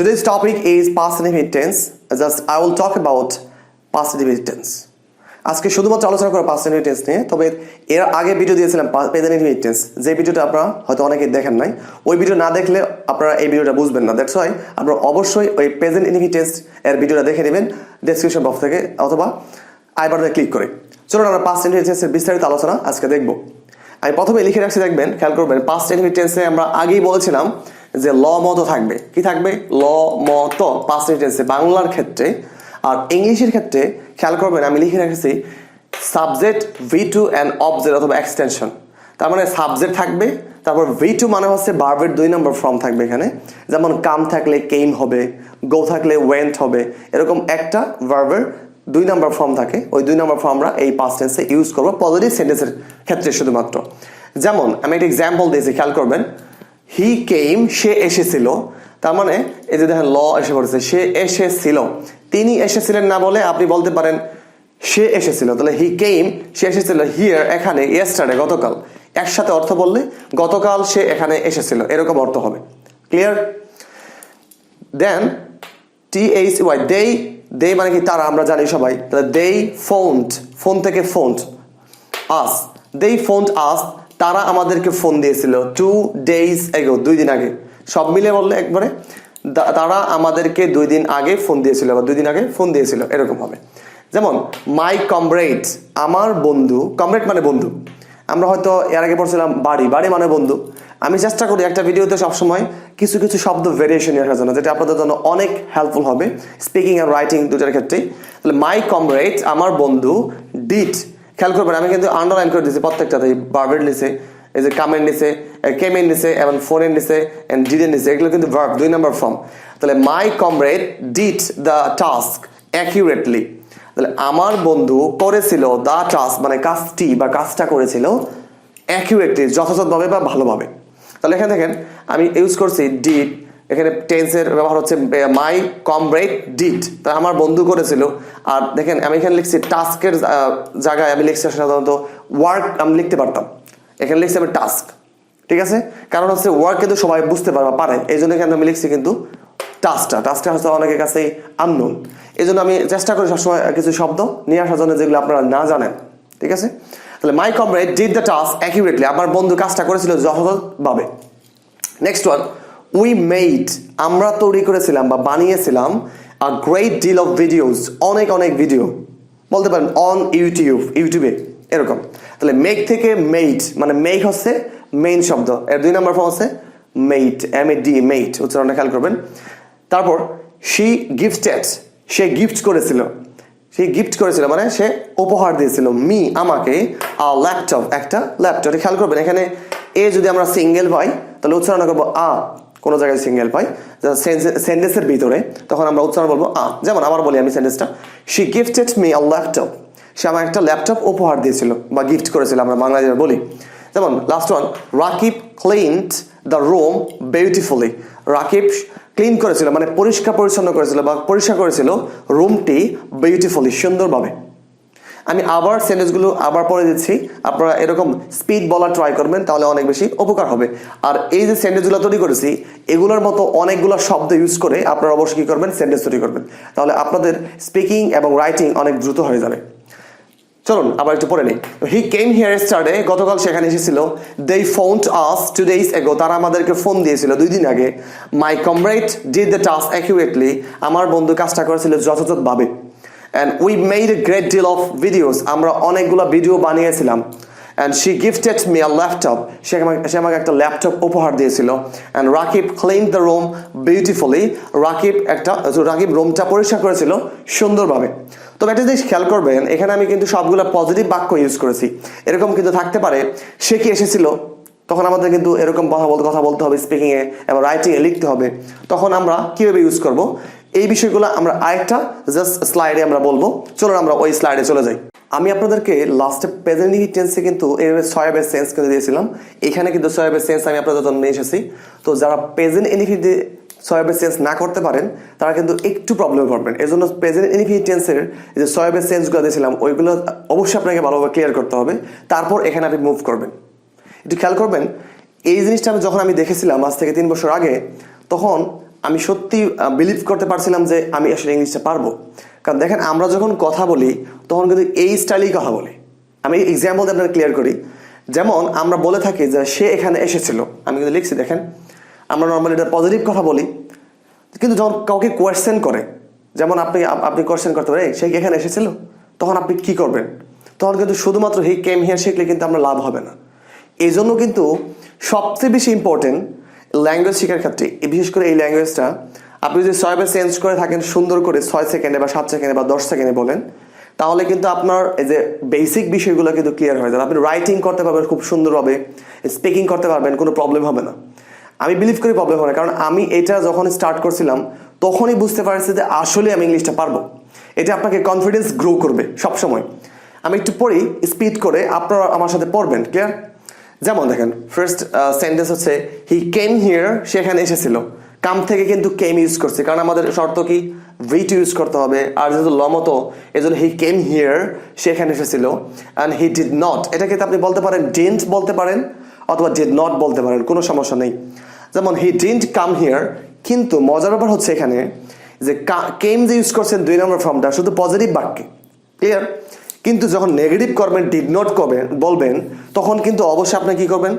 Today's topic is past indefinite tense. Just I will talk about past indefinite tense. আজকে শুধুমাত্র আলোচনা করব past indefinite tense নিয়ে। তবে এর আগে ভিডিও দিয়েছিলাম present indefinite tense, যে ভিডিওটা আপনারা হয়তো অনেকেই দেখেন নাই। ওই ভিডিও না দেখলে আপনারা এই ভিডিওটা বুঝবেন না। দ্যাটস ওয়াই আপনারা অবশ্যই ওই present indefinite tense এর ভিডিওটা দেখে নেবেন ডেসক্রিপশন বক্স থেকে অথবা আই বাটনে ক্লিক করে। চলুন আমরা past indefinite tense এর বিস্তারিত আলোচনা আজকে দেখব। আমি প্রথমে লিখে রাখছি, দেখবেন, খেয়াল করবেন। past indefinite tense এ আমরা আগেই বলেছিলাম যে ল মতো থাকবে। কি থাকবে? ল মতো past indefinite tense বাংলার ক্ষেত্রে। আর ইংলিশের ক্ষেত্রে খেয়াল করবেন আমি লিখে রেখেছি সাবজেক্ট V2 এন্ড অবজেক্ট অথবা এক্সটেনশন। তার মানে সাবজেক্ট থাকবে, তারপর V2 মানে হচ্ছে ভার্বের 2 নম্বর ফর্ম থাকবে এখানে। যেমন কাম থাকলে কেম হবে, গো থাকলে ওয়েন্ট হবে, এরকম একটা ভার্বের 2 নম্বর ফর্ম থাকে। ওই 2 নম্বর ফর্ম আমরা এই পাস্ট টেন্সে ইউজ করব পজিটিভ সেন্টেন্সের ক্ষেত্রে শুধুমাত্র। যেমন আমি একটা এক্সাম্পল দিয়েছি, খেয়াল করবেন। হি কেম, সে এসেছিল। তার মানে এই যে দেখেন ল এসে পড়েছে, সে এসেছিল। তিনি এসেছিলেন না বলে আপনি বলতে পারেন সে এসেছিল। তাহলে হি কেম, সে এসেছিল, হিয়ার এখানে, ইয়েস্টারডে গতকাল। একসাথে অর্থ বললে গতকাল সে এখানে এসেছিল, এরকম অর্থ হবে। Clear? Then THY they, they মানে কি তারা, আমরা জানি সবাই। তাহলে they phoned, ফোন থেকে phoned us, they phoned us, তারা আমাদেরকে ফোন দিয়েছিল 2 days ago, 2 দিন আগে। সব মিলে বললে একবারে তারা আমাদেরকে 2 দিন আগে ফোন দিয়েছিল বা 2 দিন আগে ফোন দিয়েছিল, এরকম হবে। যেমন মাই কমরেড, আমার বন্ধু। কমরেড মানে বন্ধু। আমরা হয়তো এর আগে পড়ছিলাম বাড়ি, বাড়ি মানে বন্ধু। আমি চেষ্টা করি একটা ভিডিওতে সবসময় কিছু কিছু শব্দ ভেরিয়েশন আসার জন্য, যেটা আপনাদের জন্য অনেক হেল্পফুল হবে স্পিকিং আর রাইটিং দুটার ক্ষেত্রে। তাহলে মাই কমরেড, আমার বন্ধু, ডিড। খেয়াল করবেন আমি কিন্তু আন্ডারলাইন করে দিয়েছি প্রত্যেকটাতে। ভার্বের নিচে এই যে কামের নিচে, কেমের নিচে এবং ফোনের নিচে এন্ড ডিডের নিচে, এগুলো কিন্তু ভার্ব 2 নম্বর ফর্ম। তাহলে my comrade did the task accurately. তাহলে আমার বন্ধু করেছিল দ্য টাস্ক মানে কাজটি বা কাজটা করেছিল অ্যাকিউরেটলি, যথাযথভাবে বা ভালোভাবে। তাহলে এখানে দেখেন আমি ইউজ করছি ডিড। এখানে টেন্সের ব্যবহার হচ্ছে মাই কমরেড ডিড, তাই আমার বন্ধু করেছিল। আর দেখেন আমি এখানে লিখছি টাস্কের জায়গায় আমি লিখছি সাধারণত ওয়ার্ক, আমি লিখতে পারতাম, এখানে লিখছি আমি টাস্ক। ঠিক আছে? কারণ হচ্ছে ওয়ার্ক কিন্তু সবাই বুঝতে পারে, এই জন্য এখানে আমি লিখছি কিন্তু টাস্কটা হচ্ছে অনেকের কাছেই আননোন। এই জন্য আমি চেষ্টা করি সবসময় কিছু শব্দ নিয়ে আসার জন্য যেগুলো আপনারা না জানেন। ঠিক আছে? তাহলে my comrade did the task accurately, আমার বন্ধু কাজটা করেছিল যথাযথভাবে। নেক্সট ওয়ান, উই মেড, আমরা তৈরি করেছিলাম বা বানিয়েছিলাম a great deal of videos, অনেক অনেক ভিডিও। বলতে পারেন অন ইউটিউবে এরকম। তাহলে মেক থেকে মেড, মানে মেক হচ্ছে মেইন শব্দ, এর 2 নম্বর ফর্ম হচ্ছে মেড, MAD, মেড উচ্চারণটা খেয়াল করবেন। তারপর শি গিফটেড, সে গিফট করেছিল। সে গিফট করেছিল মানে সে উপহার দিয়েছিল মি, আমাকে, ল্যাপটপ, একটা ল্যাপটপ। খেয়াল করবেন এখানে এ যদি আমরা সিঙ্গেল পাই তাহলে উচ্চারণ করবো কোনো জায়গায় সিঙ্গেল পাই সেন্টেন্সের ভিতরে, তখন আমরা উচ্চারণ বলবো যেমন আবার বলি আমি সেন্টেন্সটা, she gifted me a laptop, সে আমার একটা ল্যাপটপ উপহার দিয়েছিল বা গিফট করেছিল, আমরা বাংলাদেশে বলি। যেমন last one, Rakib cleaned the room beautifully, Rakib clean করেছিল মানে পরিষ্কার পরিচ্ছন্ন করেছিল বা পরিষ্কার করেছিল রুমটি বিউটিফুলি, সুন্দরভাবে। আমি আবার সেন্টেন্সগুলো আবার পড়ে দিচ্ছি, আপনারা এরকম স্পিড বলা ট্রাই করবেন, তাহলে অনেক বেশি উপকার হবে। আর এই যে সেন্টেন্সগুলো তৈরি করেছি এগুলোর মতো অনেকগুলো শব্দ ইউজ করে আপনারা অবশ্যই কী করবেন, সেন্টেন্স তৈরি করবেন, তাহলে আপনাদের স্পিকিং এবং রাইটিং অনেক দ্রুত হয়ে যাবে। চলুন আবার একটু পড়ে নিই। হি কেম হিয়ার ইয়েস্টারডে, গতকাল সেখানে এসেছিল। দে ফোনড আস 2 days ago, তারা আমাদেরকে ফোন দিয়েছিল 2 দিন আগে। My comrade did the task accurately, আমার বন্ধু কাজটা করেছিল যথাযথভাবে। And we made a great deal of videos, আমরা অনেকগুলো ভিডিও বানিয়েছিলাম। And she gifted me a laptop, সে আমাকে একটা ল্যাপটপ উপহার দিয়েছিল। And Rakib clean the room beautifully, Rakib রুমটা পরিষ্কার করেছিল সুন্দরভাবে। তবে একটা জিনিস খেয়াল করবেন, এখানে আমি কিন্তু সবগুলো পজিটিভ বাক্য ইউজ করেছি। এরকম কিন্তু থাকতে পারে সে কি এসেছিল, তখন আমাদের কিন্তু এরকম কথা বলতে হবে স্পিকিংয়ে এবং রাইটিংয়ে লিখতে হবে। তখন আমরা কীভাবে ইউজ করব এই বিষয়গুলো আমরা আরেকটা জাস্ট স্লাইডে আমরা বলবো। চলুন আমরা ওই স্লাইডে চলে যাই। আমি আপনাদেরকে লাস্টে প্রেজেন্ট ইনডিফিনিট টেন্সে কিন্তু এইভাবে সয়াবের সেন্স কিন্তু দিয়েছিলাম। এখানে কিন্তু সয়াবের সেন্স আমি আপনাদের জন্য নিয়ে এসেছি। তো যারা প্রেজেন্ট ইনডিফিনিট সয়াবের সেন্স না করতে পারেন তারা কিন্তু একটু প্রবলেমে পড়বেন। এই জন্য প্রেজেন্ট ইনডিফিনিট টেন্সের যে সয়াবের সেন্সগুলো দিয়েছিলাম ওইগুলো অবশ্যই আপনাকে ভালোভাবে ক্লিয়ার করতে হবে, তারপর এখানে আপনি মুভ করবেন। একটু খেয়াল করবেন এই জিনিসটা যখন আমি দেখেছিলাম আজ থেকে 3 বছর আগে, তখন আমি সত্যি বিলিভ করতে পারছিলাম যে আমি আসলে ইংলিশটা পারবো। কারণ দেখেন আমরা যখন কথা বলি তখন কিন্তু এই স্টাইলেই কথা বলি। আমি এক্সাম্পল দিয়ে আপনাকে ক্লিয়ার করি। যেমন আমরা বলে থাকি যে সে এখানে এসেছিল, আমি কিন্তু লিখছি দেখেন, আমরা নর্মালি এটা পজিটিভ কথা বলি, কিন্তু যখন কাউকে কোয়েশ্চেন করে, যেমন আপনি কোয়েশ্চেন করতে পারে সে এখানে এসেছিল, তখন আপনি কি করবেন? তখন কিন্তু শুধুমাত্র হি কেম হিয়ার শিখলে কিন্তু আমরা লাভ হবে না। এই জন্য কিন্তু সবচেয়ে বেশি ইম্পর্টেন্ট ল্যাঙ্গুয়েজ শেখার ক্ষেত্রে, বিশেষ করে এই ল্যাঙ্গুয়েজটা আপনি যদি 6 বার চেঞ্জ করে থাকেন সুন্দর করে 6 সেকেন্ডে বা 7 সেকেন্ডে বা 10 সেকেন্ডে বলেন, তাহলে কিন্তু আপনার এই যে বেসিক বিষয়গুলো কিন্তু ক্লিয়ার হয়ে যাবে। আপনি রাইটিং করতে পারবেন খুব সুন্দরভাবে, স্পিকিং করতে পারবেন, কোনো প্রবলেম হবে না। আমি বিলিভ করি প্রবলেম হবে না, কারণ আমি এটা যখন স্টার্ট করছিলাম তখনই বুঝতে পারছি যে আসলে আমি ইংলিশটা পারবো। এটা আপনাকে কনফিডেন্স গ্রো করবে সবসময়। আমি একটু পড়ি স্পিড করে, আপনারা আমার সাথে পড়বেন, ক্লিয়ার? যেমন দেখেন ফার্স্ট সেন্টেন্স হচ্ছে হি কেম হিয়ার, সেখানে এসেছিল। কাম থেকে কিন্তু কেম ইউজ করছে, কারণ আমাদের শর্ত কি ভি টু ইউজ করতে হবে, আর যেহেতু লমতো এই জন্য হি কেম হিয়ার, সেখানে এসেছিল। অ্যান্ড হি ডিড নট, এটা কিন্তু আপনি বলতে পারেন ডিডন্ট বলতে পারেন অথবা ডিড নট বলতে পারেন, কোনো সমস্যা নেই। যেমন হি ডিডন্ট কাম হিয়ার, কিন্তু মজার ব্যাপার হচ্ছে এখানে যে কেম যে ইউজ করছেন 2 নম্বর ফর্মটা শুধু পজিটিভ বাক্যে, ক্লিয়ার? কিন্তু যখন নেগেটিভ করবেন, ডিড নট বলবেন, তখন কিন্তু অবশ্যই আপনি কি করবেন?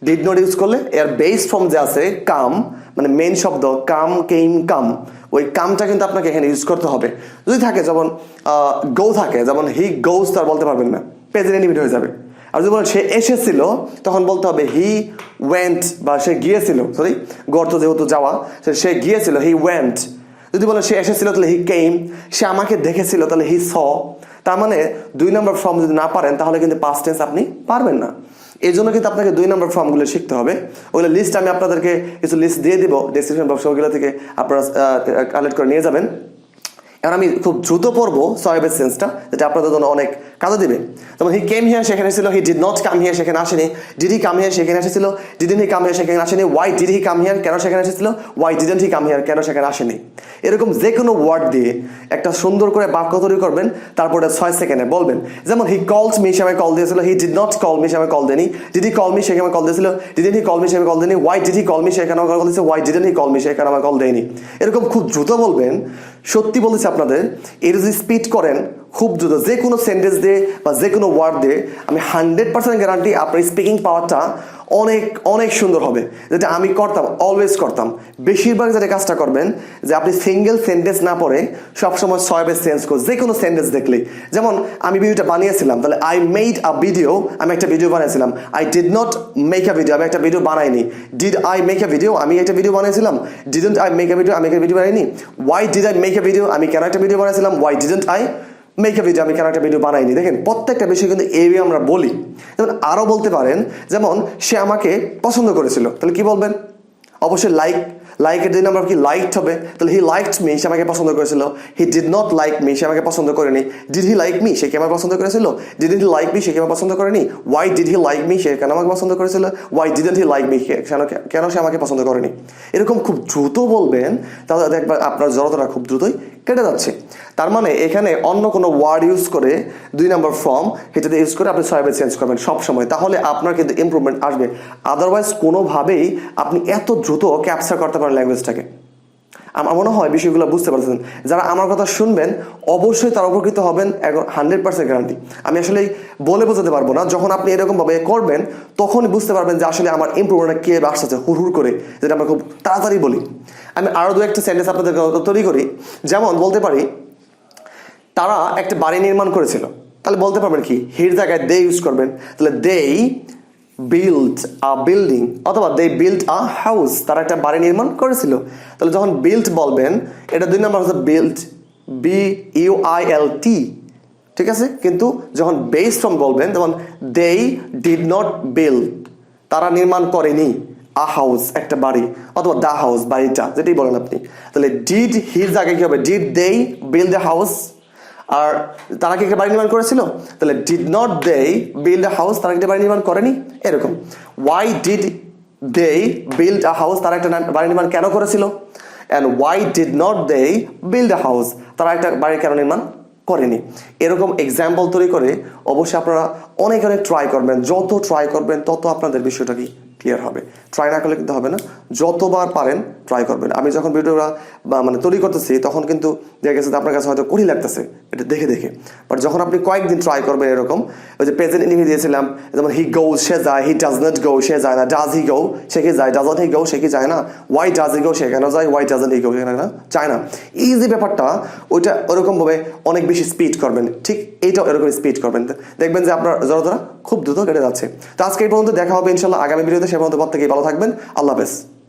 ডিড নট ইউজ করলে এর বেস ফর্ম যে আছে কাম, মানে মেইন শব্দ কাম, কেম, কাম, ওই কামটা কিন্তু আপনাকে এখানে ইউজ করতে হবে। যদি থাকে যেমন গো থাকে, যেমন হি গোজ, তার বলতে পারবেন না, প্রেজেন্ট ইনডিফিনিট হয়ে যাবে। আর যদি বলেন সে এসেছিল, তখন বলতে হবে হি ওয়েন্ট, বা সে গিয়েছিল, সরি গর্ত যেহেতু যাওয়া, সে গিয়েছিল, হি ওয়েন্ট। যদি বলেন সে এসেছিল তাহলে হি কেম, সে আমাকে দেখেছিল তাহলে হি স। তার মানে 2 নম্বর ফর্ম যদি না পারেন তাহলে কিন্তু পাস্ট টেন্স আপনি পারবেন না। এই জন্য কিন্তু আপনাকে 2 নম্বর ফর্মগুলো শিখতে হবে। ওগুলো লিস্ট আমি আপনাদেরকে কিছু লিস্ট দিয়ে দিব ডেসক্রিপশন বক্সে, ওগুলো থেকে আপনারা কালেক্ট করে নিয়ে যাবেন। এখন আমি খুব দ্রুত পড়বো সয়েবের সেন্সটা, যেটা আপনাদের জন্য অনেক কাজে দিবে। যেমন হি কেম হিয়ার, সেখানে ছিল। He did not come here, সেখানে আসেনি। ডিড হি কাম হিয়ার, সেখানে এসেছিল। ডিডন্ট হি কাম হিয়ার, সেখানে আসেনি। Why did he come here, কেন সেখানে এসেছিল। Why didn't he come here, কেন সেখানে আসেনি। এরকম যে কোনো ওয়ার্ড দিয়ে একটা সুন্দর করে বাক্য তৈরি করবেন, তারপরে 6 সেকেন্ডে বলবেন। যেমন হি কলড মি, সে আমাকে কল দিয়েছিল। He did not call me, সে আমাকে কল দেয়নি। ডিড হি কল মি, সে আমাকে কল দিয়েছিল। ডিডন্ট হি কল মি, সে আমাকে কল দেয়নি। Why did he call me, সেখানে আমাকে কল দিয়েছে। Why didn't he call me, সেখানে আমাকে কল দেয়নি। এরকম খুব দ্রুত বলবেন। সত্যি বলতেছি আপনাদের, এর যদি স্পিড করেন খুব দ্রুত যে কোনো সেন্টেন্স দিয়ে বা যে কোনো ওয়ার্ড দিয়ে, আমি 100% গ্যারান্টি আপনার স্পিকিং পাওয়ারটা অনেক অনেক সুন্দর হবে। যেটা আমি করতাম, অলওয়েজ করতাম। বেশিরভাগ যেটা কাজটা করবেন যে আপনি সিঙ্গেল সেন্টেন্স না পড়ে সবসময় 6 বেস চেঞ্জ করুন যে কোনো সেন্টেন্স দেখলেই। যেমন আমি ভিডিওটা বানিয়েছিলাম, তাহলে আই মেড আ ভিডিও, আমি একটা ভিডিও বানিয়েছিলাম। I did not make a video, আমি একটা ভিডিও বানাইনি। Did I make a video, আমি একটা ভিডিও বানিয়েছিলাম। Didn't I make a video, আমি একটা ভিডিও বানাইনি। Why did I make a video, আমি কেন একটা ভিডিও বানিয়েছিলাম। Why didn't I make a video, আমি কেন একটা ভিডিও বানাইনি। দেখেন প্রত্যেকটা বিষয় কিন্তু এইভাবে আমরা বলি। যেমন আরও বলতে পারেন, যেমন সে আমাকে পছন্দ করেছিল, তাহলে কি বলবেন? অবশ্যই লাইকের 2 নম্বর কি লাইকড হবে, তাহলে হি লাইকড মি, সে আমাকে পছন্দ করেছিল। He did not like me, সে আমাকে পছন্দ করেনি। ডিড হি লাইক মি, সে কি আমাকে পছন্দ করেছিল। ডিডন্ট হি লাইক মি, সে কি আমাকে পছন্দ করেনি। Why did he like me, সে কেন আমাকে পছন্দ করেছিল। Why didn't he like me, কেন সে আমাকে পছন্দ করেনি। এরকম খুব দ্রুত বলবেন, তাহলে দেখবেন আপনার জড়তাটা খুব দ্রুতই কেটে যাচ্ছে। তার মানে এখানে অন্য কোনো ওয়ার্ড ইউজ করে 2 নম্বর ফর্ম এটাতে ইউজ করে আপনি 6 চেঞ্জ করবেন সবসময়, তাহলে আপনার কিন্তু ইমপ্রুভমেন্ট আসবে। আদারওয়াইজ কোনোভাবেই আপনি এত দ্রুত ক্যাপচার করতে পারেন ল্যাঙ্গুয়েজটাকে। আমার মনে হয় বিষয়গুলো বুঝতে পারছেন। যারা আমার কথা শুনবেন অবশ্যই তারা উপকৃত হবেন, 100% গ্যারান্টি। আমি আসলে বলে বোঝাতে পারবো না। যখন আপনি এরকমভাবে করবেন তখনই বুঝতে পারবেন যে আসলে আমার ইমপ্রুভমেন্টটা কে আসছে হুড় করে, যেটা আমরা খুব তাড়াতাড়ি বলি। আমি আরও 2-1টা সেন্টেন্স আপনাদের তৈরি করি। যেমন বলতে পারি তারা একটা বাড়ি নির্মাণ করেছিল, তাহলে বলতে পারবেন কি হির জায়গায় দে ইউজ করবেন। তাহলে দে বিল্ড আ বিল্ডিং, অথবা দে বিল্ড আ হাউস, তারা একটা বাড়ি নির্মাণ করেছিল। তাহলে যখন বিল্ড বলবেন, এটা 2 নম্বর হচ্ছে বিল্ড, BUILT, ঠিক আছে। কিন্তু যখন বেস ফ্রম বলবেন তখন দে ডিড নট বিল্ড, তারা নির্মাণ করেনি আ হাউস, একটা বাড়ি, অথবা দ্য হাউস, বাড়িটা, যেটাই বলেন আপনি। তাহলে ডিড হির জায়গায় কি হবে, did they build a house. আর তারা কি একটা বাড়ি নির্মাণ করেছিল, তাহলে did not they build a house, তারা একটা বাড়ি নির্মাণ করেনি। এরকম why did they build a house, তারা একটা বাড়ি নির্মাণ কেন করেছিল। And why did not they build a house, তারা একটা বাড়ি কেন নির্মাণ করেনি। এরকম এক্সাম্পল তৈরি করে অবশ্যই আপনারা অনেক ট্রাই করবেন। যত ট্রাই করবেন তত আপনাদের বিষয়টা কি ক্লিয়ার হবে। ট্রাই না করলে কিন্তু হবে না, যতবার পারেন ট্রাই করবেন। আমি যখন ভিডিওটা মানে তৈরি করতেছি তখন কিন্তু দেখা গেছে আপনার কাছে হয়তো কঠিন লাগতেছে এটা দেখে দেখে, বাট যখন আপনি কয়েকদিন ট্রাই করবেন এরকম, ওই যে প্রেজেন্ট ইনডিফিনিট দিয়েছিলাম, যেমন হি গোজ সে যায়, হি ডাজ নট গো সে যায় না, ডাজ হি গো সে কি যায়, ডাজন্ট হি গো সে কি যায় না, ওয়াই ডাজ হি গো সে কেন যায়, ওয়াই ডাজন্ট হি গো সেখানে না যায় না। এই যে ব্যাপারটা ওইটা ওরকমভাবে অনেক বেশি স্পিড করবেন, ঠিক এইটাও এরকম স্পিড করবেন, দেখবেন যে আপনার জড়তা খুব দ্রুত কেটে যাচ্ছে। তো আজকে এই পর্যন্ত, দেখা হবে ইনশাল্লাহ আগামী ভিডিওতে। সে পর্যন্ত প্রত্যেকেই ভালো থাকবেন। আল্লাহ হাফেজ।